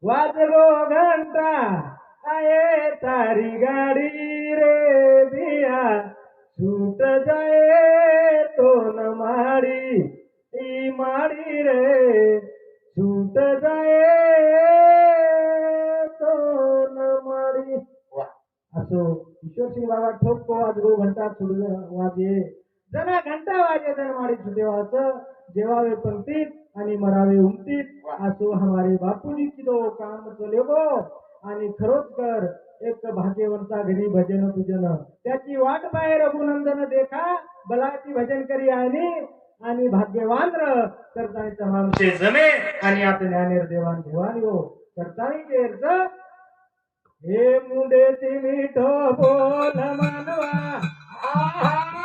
वाजलो घंटा आये तारी गाडी रे बिया छूट जाए तो न माडी ई माडी रे छूट जाए तो न माडी असो किशोरसिंग बाबा ठोको वाजलो घंटा छुड वाजे जना घंटा वाजे जन माडी छुटे जेवावे पंक्तीत आणि मरावे उमटीत असो हमारे बापूजी की दो काम चले गो आणि खरोखर एक भाग्यवंता घरी भजन पूजन त्याची वाट पाहे रघुनंदन देखा बलाची भजन करी आणि भाग्यवान करताना माणसे जमे आणि आता ज्ञानेर देवान देवान हो करतानी केरच हे मुंडे ती मिठो बोल मानवा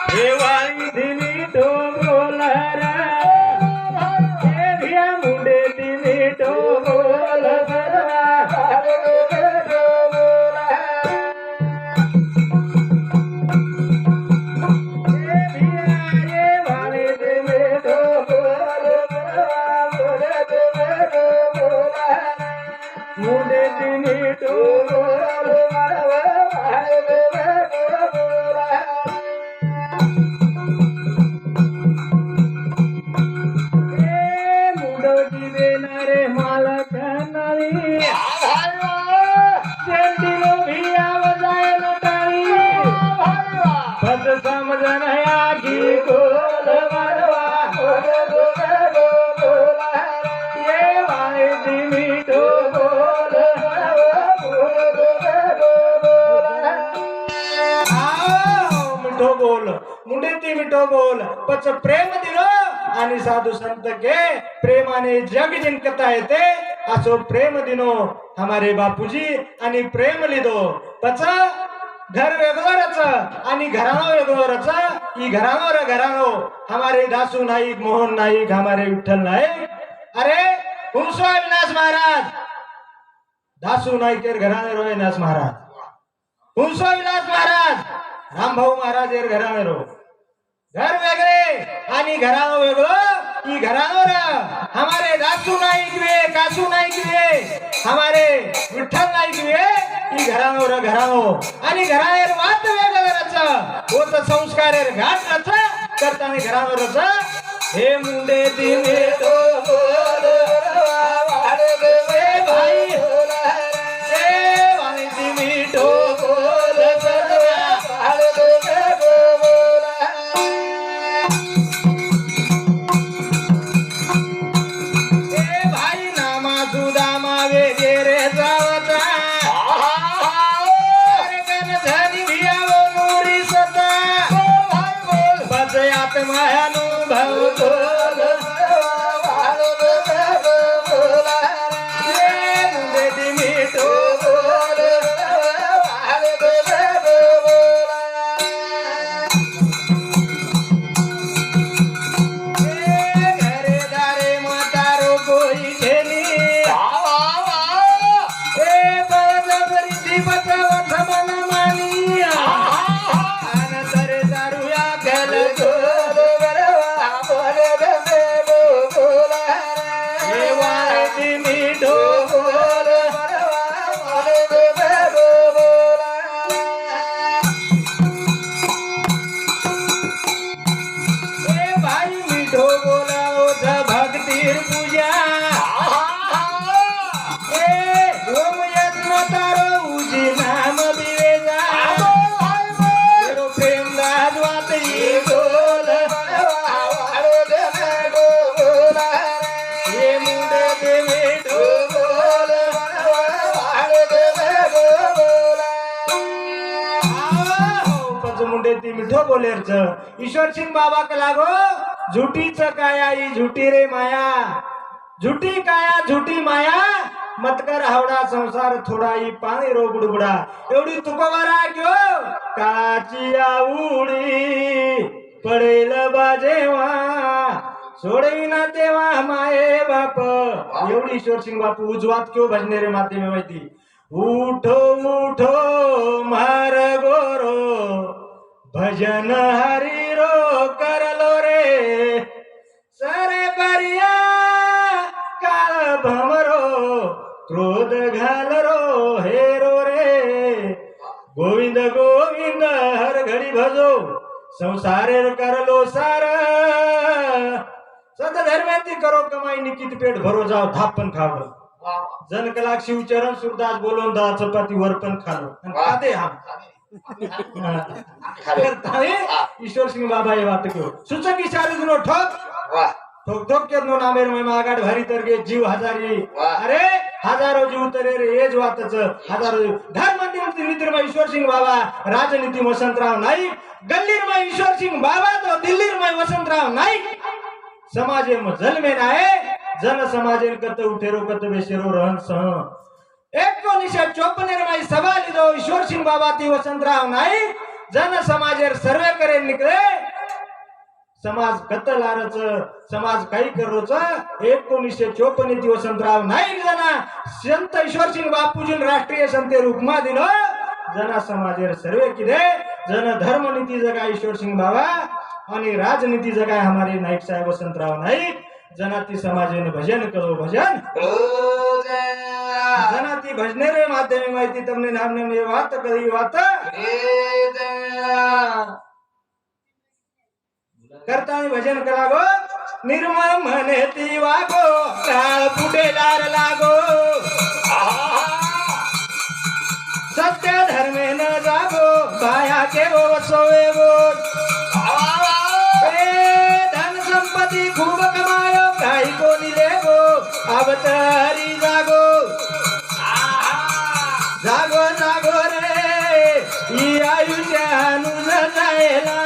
हे वाई ती मिठो बोल रा मुंडे ती मिठो बोल मुंडे ती मिठो मुंडेती मिठो बोल पच प्रेम दिलो आणि साधू संत के प्रेमाने जग जिंकता येते असो प्रेम दिनो हमारे बापूजी आणि प्रेम लिदो पच घर वेगळंच आणि घराणो वेगळंच ई घराणो हमारे दासू नाईक मोहन नाईक हमारे विठ्ठल नाईक अरे हुंसो अविनाश महाराज दासू नाईक घराणे रो अविनाश महाराज हुंसो अविनाश महाराज रामभाऊ महाराज एर घराणे रो घर वेगळे आणि घराणो वेगळं ई घराणो हमारे दासू नाईक वे कासू नाईक वे हमारे विठ्ठल नाईक वे ई घराणो आणि घराणेर वात वेगळंच होत संस्कार घाट रच करताना घराणो रच हे मुंडे ती मिठो बोल भाई हे वाणी ती मिठो बोल मिठो बोलेरच ईश्वर सिंग बाबा का लागो झुटीच काया ही झुटी रे माया झुटी काया झुटी माया मत कर हावडा संसार थोडा ही पाणी रो बुडबुडा एवढी तुकोबारा क्यो काची आवडी पडेल बाजेवा सोडविना तेव्हा माये बाप एवढी ईश्वर सिंग बापू उजवात क्यों भजने रे माते में माहिती उठो उठो मार गोरो भजन हरि रो करलो रे सरे परिया काळ भमरो क्रोध घाल रो हेरो रे गोविंद गोविंद हर घडी भजो संसारेर करलो सार सत धर्मांती करो कमाई निकित पेट भरो जाओ धापन खाव जन कलाक शिवचरण सूरदास बोलोन दा चपाती वर पण खालो खाते हम ईश्वर सिंह बाबा ये बात क्यों सूचक इशारे दुनो ठोक ठोक ठोक के नो नामेर महिमा आगाड भारी तरगे जीव हजारी अरे हजारो जीव तरे रे हेज वातच हजारो जीव धर्म नीतीरमा ईश्वर सिंह बाबा राजनीति वसंतराव नाईक गल्लीरमा ईश्वर सिंह बाबा तो दिल्लीरमा वसंतराव नाईक समाजे में जन्मे नाहे जन समाजेन कत उठेरो कत बेशेरो रहन सह 1954 सभा लीधो ईश्वर सिंह बाबा ती वसंतराव नाईक जन समाजेर सर्वे करे निकले समाज कत लारच समाज काही करोच 1954 ती वसंतराव नाईक जना संत ईश्वर सिंह बापूजीन राष्ट्रीय संते रूपमा दिलो जना समाजेर सर्वे किदे जन धर्म नीति जगा ईश्वर सिंह बाबा आणि राजनीति जगा हमारे नाईक साहेब वसंतराव नाईक जनाती समाजेन भजन करो भजन जनाती भजनेरे माध्यमे माहिती तमने नामने में वात करी वात करता भजन करागो निर्मळ मने ती वागो काळ पुढेदार लागो सत्य धर्मे न जागो बाया के वसवे गो धन संपत्ती खूप कमायो काही कोणी लेगो अवतारी जागो जागो जागो रे ही आयुष्यानुज जायला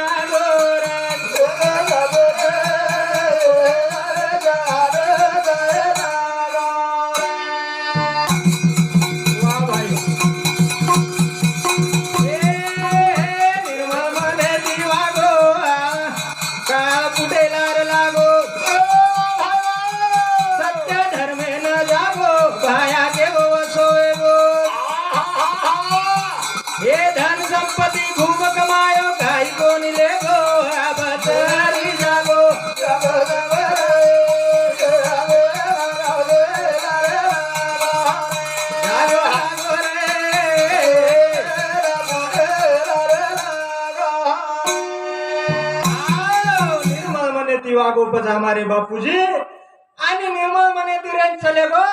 गोपच हमारे बापूजी आणि निर्मळ मने तिरेन चले गो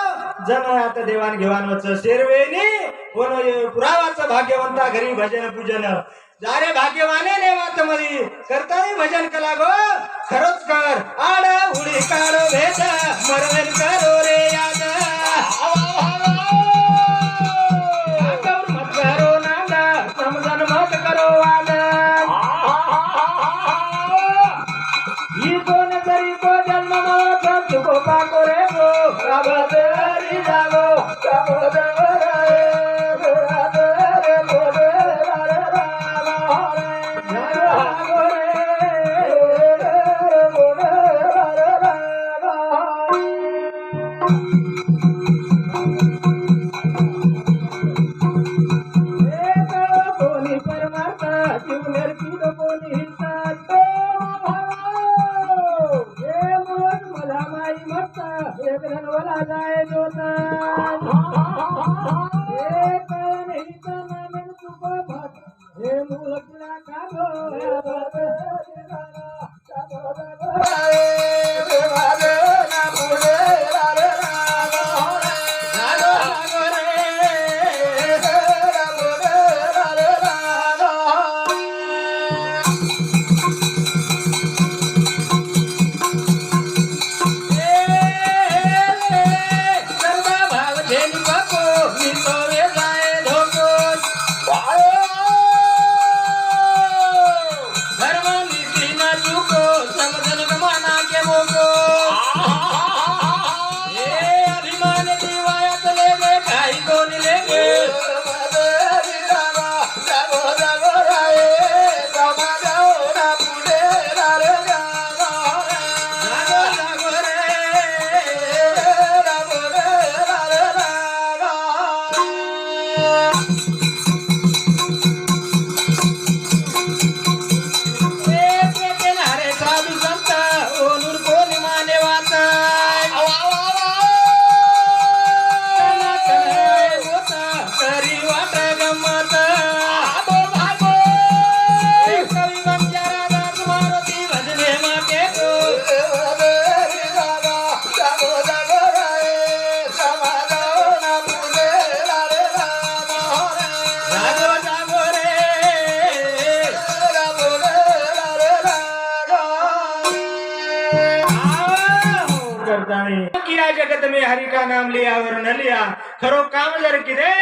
जन आता देवान घेवान वच शेरवेनी कोण पुरावाचं भाग्यवंता घरी भजन पूजन जारे भाग्यवाने ने वात मरी करताय भजन कला गो खरोच कर आड उडी काढ भेद मरवेन करो रे याद आगम मत करो नादा समजन मत करो वाद पाको रे गो अबदरी जागो कोणी परमार्थ जीवनेर की कोणी वाला जाए जोता एक नहीं तना मन सुको भट हे मुलकना कागो ना पुडे रे भाव जगत में हरि का नाम लिया और न लिया खरो काम जर किदे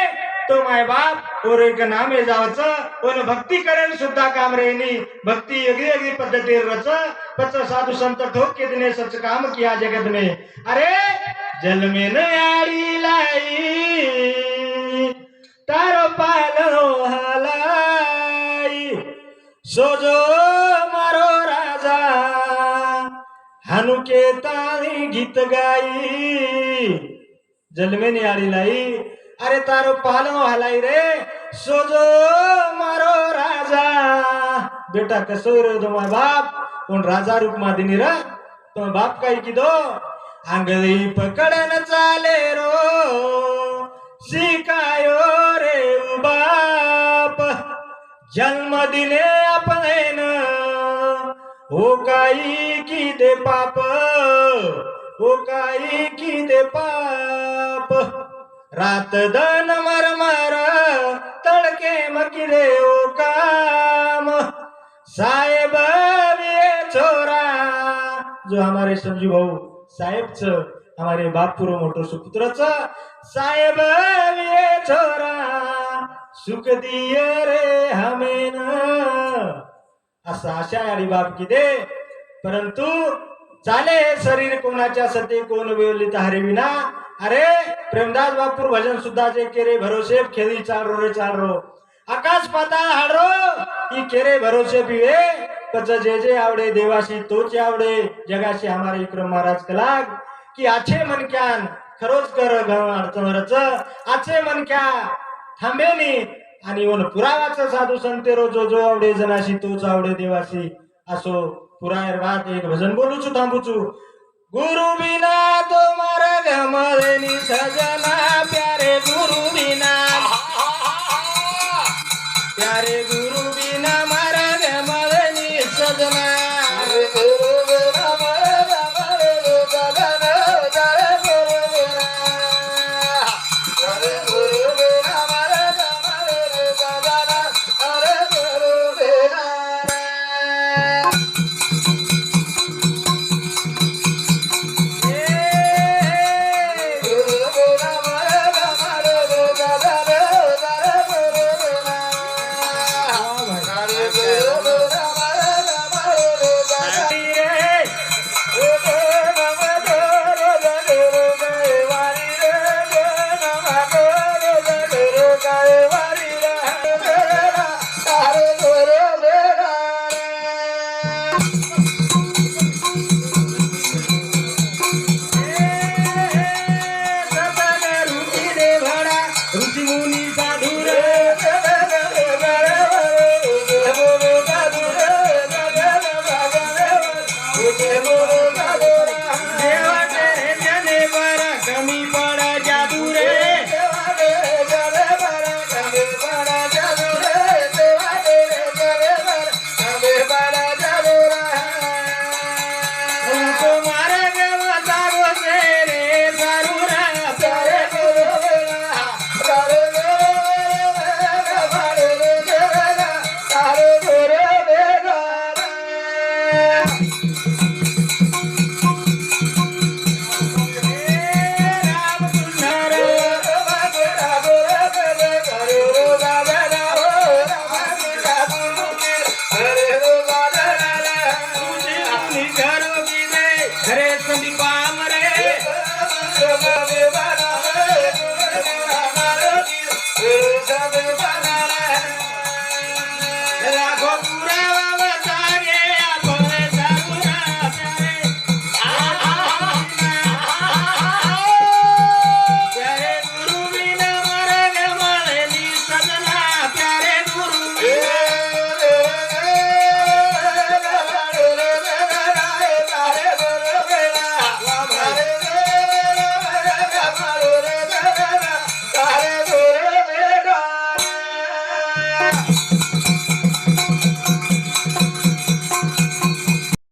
तो माय बाप और एक नामे जावचं पण भक्ती करेल सुद्धा काम रेनी भक्ती अगदी अगदी पद्धती रच पच साधु संत ठोक के दिने सच काम किया जगत में अरे जल में न आड़ी लाई तारो पालो हलाई सोजो मारो राजा हनुके ताली गीत गाई जल में न्यारी लाई अरे तारो पालो हलाई रे सोजो मारो राजा बेटा कसो रे दो माय बाप कोण राजा रूप मा दिनी रा तो बाप काय की दो आंगली पकडन चाले रो शिकायो रे बाप जन्म दिले आपण हो काही की दे पाप हो काही की दे पाप रात दन मरमर तड़के मकिरे ओ काम साहेब ये छोरा जो हमारे समझू भाऊ साहेबच हमारे बापूरो मोठो सुपुत्रच साहेब ये छोरा सुख दिए रे हमें असं आशा आणि बाप की दे परंतु चाले शरीर कोणाच्या सती कोण वेवलित हरविना अरे प्रेमदास बापूर भजन सुद्धा जे केरे भरोसे खेळी चालरो रे चालरो आकाश पाताळ हाडरो ई केरे भरोसे पिवे पच जे जे आवडे देवाशी तोच आवडे जगाशी हमारे विक्रम महाराज कलाग की आछे मनक्यान खरोच कर अडचणच आछे मनक्या थांबेनी आणि वन पुरावाचं साधू संतेरो जो जो आवडे जनाशी तोच आवडे देवाशी असो पुरायर बात एक भजन बोलूचू थांबूचू गुरु बिना तो मारा गमरेनी सजना प्यारे गुरु बिना प्यारे गुरु बिना मारा गमरेनी सजना